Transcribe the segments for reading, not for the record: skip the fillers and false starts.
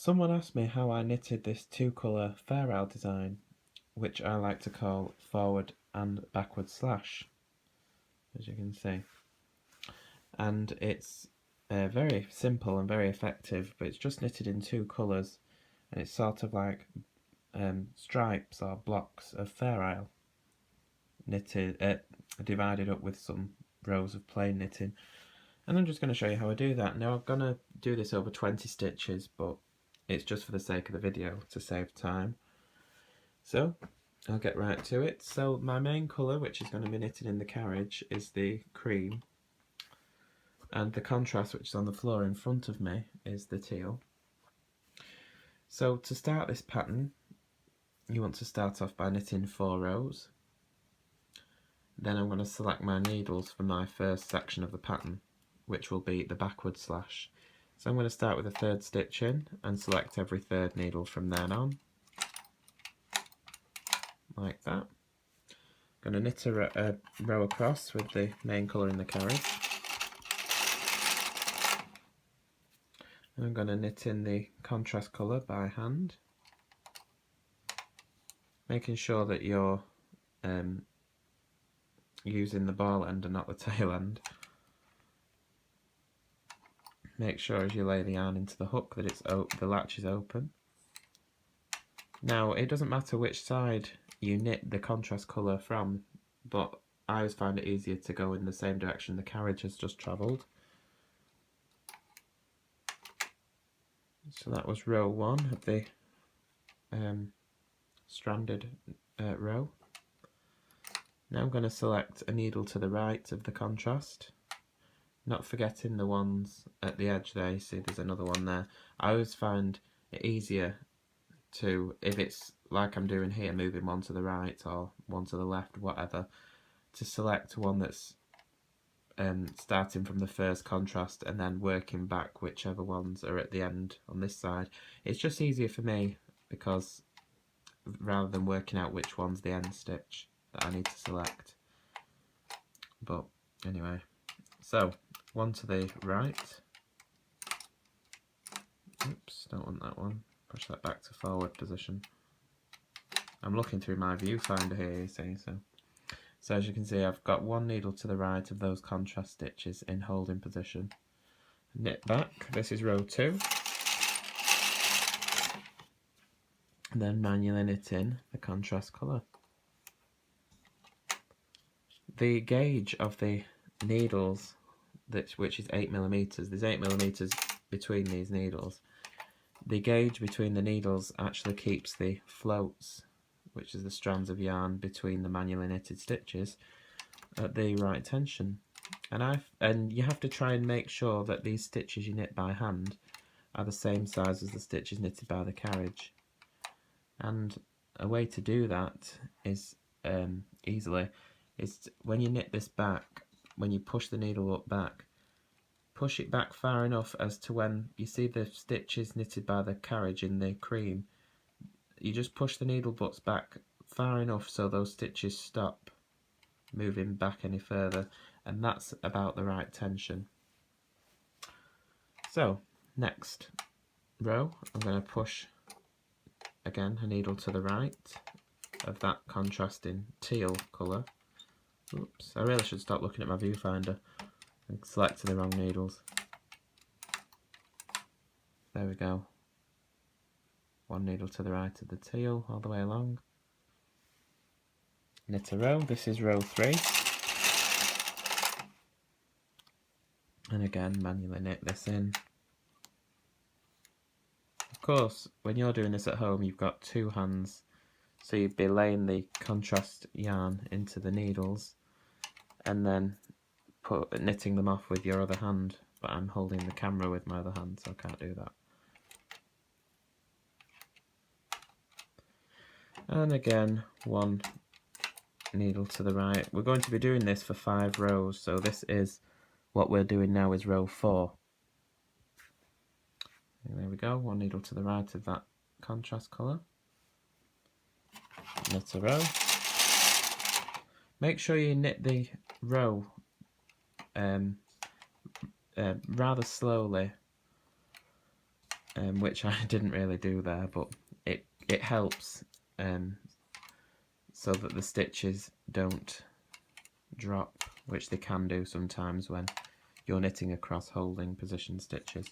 Someone asked me how I knitted this two-colour Fairisle design, which I like to call forward and backward slash, as you can see. And it's very simple and very effective, but it's just knitted in two colours, and it's sort of like stripes or blocks of Fairisle knitted, divided up with some rows of plain knitting. And I'm just going to show you how I do that. Now I'm going to do this over 20 stitches, but it's just for the sake of the video to save time. So I'll get right to it. So my main colour, which is going to be knitted in the carriage, is the cream, and the contrast, which is on the floor in front of me, is the teal. So to start this pattern, you want to start off by knitting 4 rows. Then I'm going to select my needles for my first section of the pattern, which will be the backward slash. So I'm going to start with a 3rd stitch in and select every 3rd needle from then on, like that. I'm going to knit a row across with the main colour in the carriage. And I'm going to knit in the contrast colour by hand, making sure that you're using the ball end and not the tail end. Make sure as you lay the yarn into the hook that the latch is open. Now it doesn't matter which side you knit the contrast colour from, but I always find it easier to go in the same direction the carriage has just travelled. So that was row 1 of the stranded row. Now I'm going to select a needle to the right of the contrast, not forgetting the ones at the edge there. You see there's another one there. I always find it easier to, if it's like I'm doing here, moving one to the right or one to the left, whatever, to select one that's starting from the first contrast and then working back whichever ones are at the end on this side. It's just easier for me, because rather than working out which one's the end stitch that I need to select. But anyway, so one to the right. Oops, don't want that one. Push that back to forward position. I'm looking through my viewfinder here, you see, so as you can see, I've got one needle to the right of those contrast stitches in holding position. Knit back, this is row 2. And then manually knit in the contrast colour. The gauge of the needles, which is 8mm, there's 8mm between these needles. The gauge between the needles actually keeps the floats, which is the strands of yarn between the manually knitted stitches, at the right tension. And you have to try and make sure that these stitches you knit by hand are the same size as the stitches knitted by the carriage. And a way to do that is easily is when you knit this back, when you push the needle up back, push it back far enough as to when you see the stitches knitted by the carriage in the cream, you just push the needle butts back far enough so those stitches stop moving back any further, and that's about the right tension. So next row, I'm going to push again a needle to the right of that contrasting teal colour. Oops, I really should stop looking at my viewfinder and selecting the wrong needles. There we go. One needle to the right of the teal all the way along. Knit a row, this is row 3. And again, manually knit this in. Of course, when you're doing this at home, you've got 2 hands, so you'd be laying the contrast yarn into the needles and then knitting them off with your other hand, but I'm holding the camera with my other hand, so I can't do that. And again, one needle to the right. We're going to be doing this for 5 rows, so this is what we're doing now is row 4. And there we go, one needle to the right of that contrast colour. Knit a row. Make sure you knit the row rather slowly, which I didn't really do there, but it helps so that the stitches don't drop, which they can do sometimes when you're knitting across holding position stitches.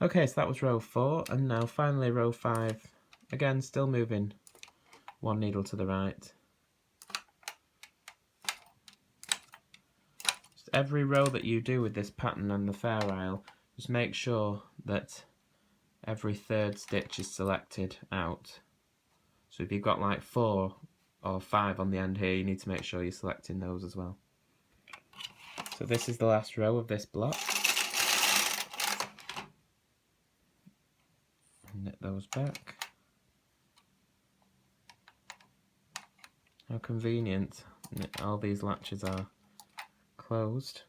Okay, so that was row 4, and now finally row 5. Again, still moving one needle to the right. Just every row that you do with this pattern and the Fairisle, just make sure that every third stitch is selected out. So if you've got like 4 or 5 on the end here, you need to make sure you're selecting those as well. So this is the last row of this block. Knit those back. How convenient. All these latches are closed.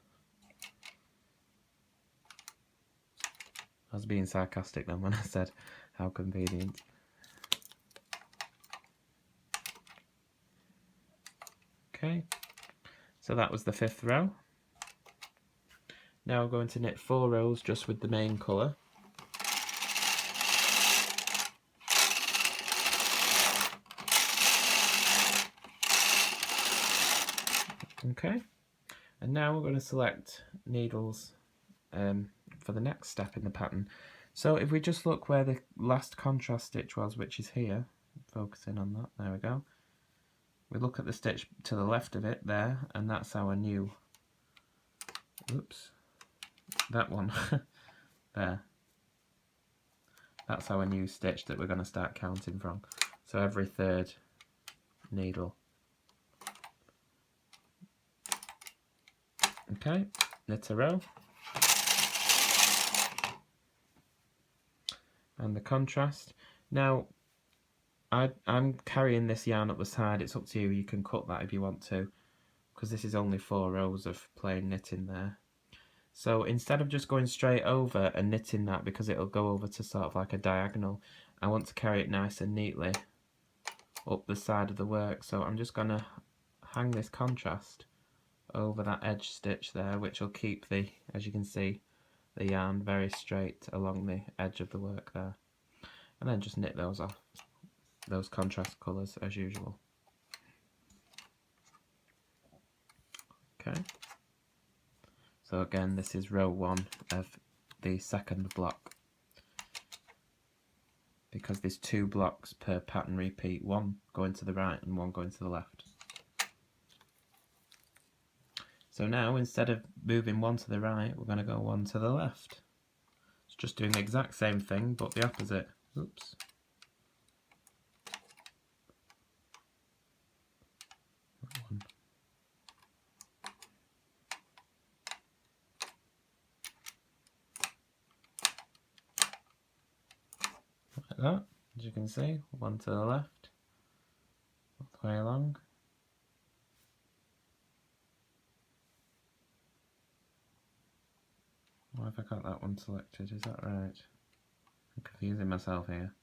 I was being sarcastic then when I said how convenient. Okay, so that was the 5th row. Now we're going to knit 4 rows just with the main colour. Okay, and now we're going to select needles for the next step in the pattern. So if we just look where the last contrast stitch was, which is here, focusing on that, there we go. We look at the stitch to the left of it there, and that's our new, oops, that one, there. That's our new stitch that we're going to start counting from. So every third needle. Okay, knit a row. And the contrast. Now, I'm carrying this yarn up the side. It's up to you. You can cut that if you want to, because this is only 4 rows of plain knitting there. So instead of just going straight over and knitting that, because it'll go over to sort of like a diagonal, I want to carry it nice and neatly up the side of the work. So I'm just going to hang this contrast over that edge stitch there, which will keep the, as you can see, the yarn very straight along the edge of the work there. And then just knit those off, those contrast colours as usual. Okay. So again, this is row 1 of the 2nd block, because there's 2 blocks per pattern repeat, one going to the right and one going to the left. So now, instead of moving one to the right, we're going to go one to the left. It's just doing the exact same thing, but the opposite. Oops. One. Like that, as you can see, one to the left, all the way along. Why have I got that one selected? Is that right? I'm confusing myself here.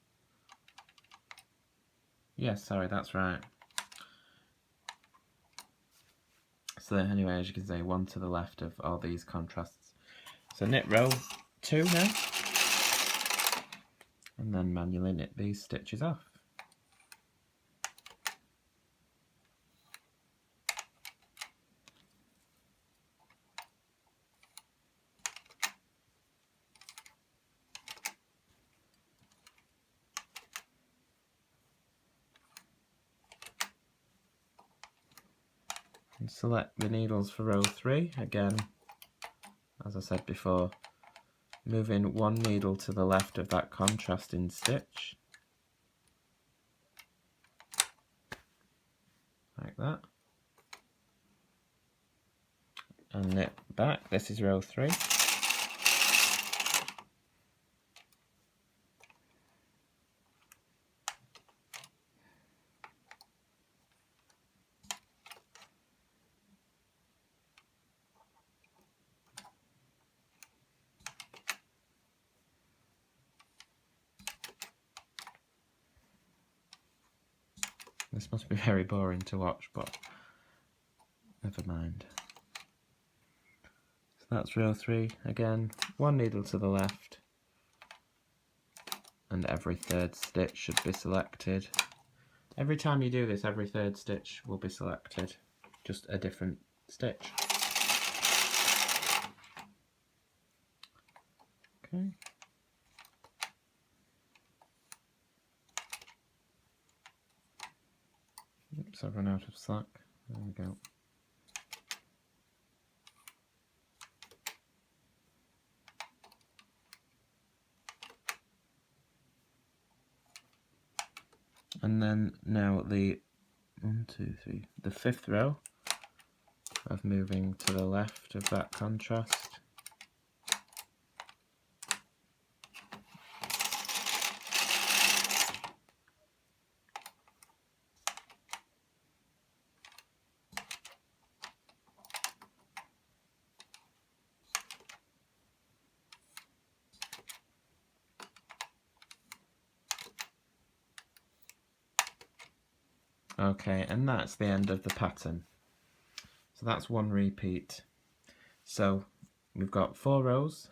Yes, sorry, that's right. So anyway, as you can see, one to the left of all these contrasts. So knit row 2 now, and then manually knit these stitches off. And select the needles for row 3, again, as I said before, moving one needle to the left of that contrasting stitch, like that, and knit back. This is row 3. This must be very boring to watch, but never mind. So that's row 3. Again, one needle to the left, and every third stitch should be selected. Every time you do this, every third stitch will be selected, just a different stitch. Okay. Oops, I've run out of slack. There we go. And then now the the fifth row of moving to the left of that contrast. Okay, and that's the end of the pattern. So that's one repeat. So we've got 4 rows.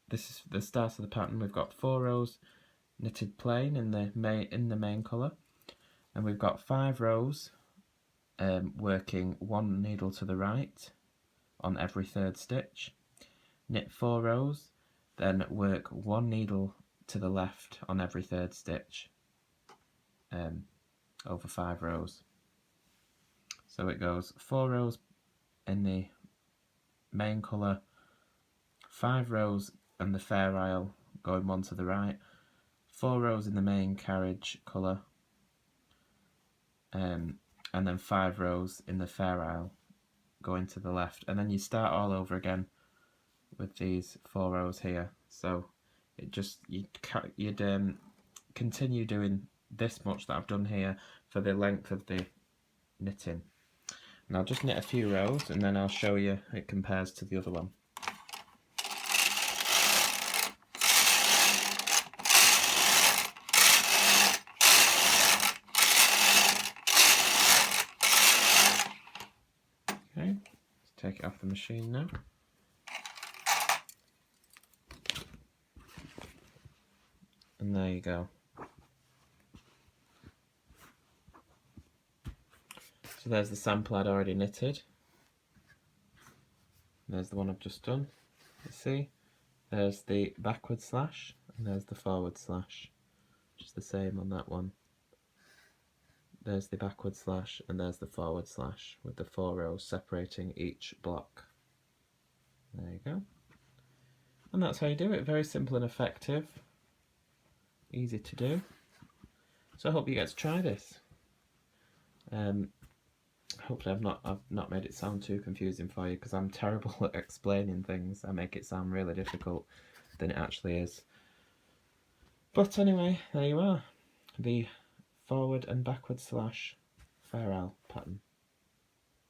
This is the start of the pattern. We've got 4 rows knitted plain in the main colour, and we've got 5 rows working 1 needle to the right on every third stitch. Knit 4 rows, then work 1 needle to the left on every third stitch. Over 5 rows. So it goes 4 rows in the main colour, 5 rows in the Fairisle going 1 to the right, 4 rows in the main carriage colour, and then 5 rows in the Fairisle going to the left, and then you start all over again with these 4 rows here. So it just you'd continue doing this much that I've done here for the length of the knitting. And I'll just knit a few rows and then I'll show you it compares to the other one. Okay, let's take it off the machine now. And there you go. So there's the sample I'd already knitted. There's the one I've just done. You see? There's the backward slash and there's the forward slash, which is the same on that one. There's the backward slash and there's the forward slash with the 4 rows separating each block. There you go. And that's how you do it. Very simple and effective. Easy to do. So I hope you get to try this. Hopefully I've not made it sound too confusing for you, because I'm terrible at explaining things. I make it sound really difficult than it actually is. But anyway, there you are. The forward and backward slash Fairisle pattern.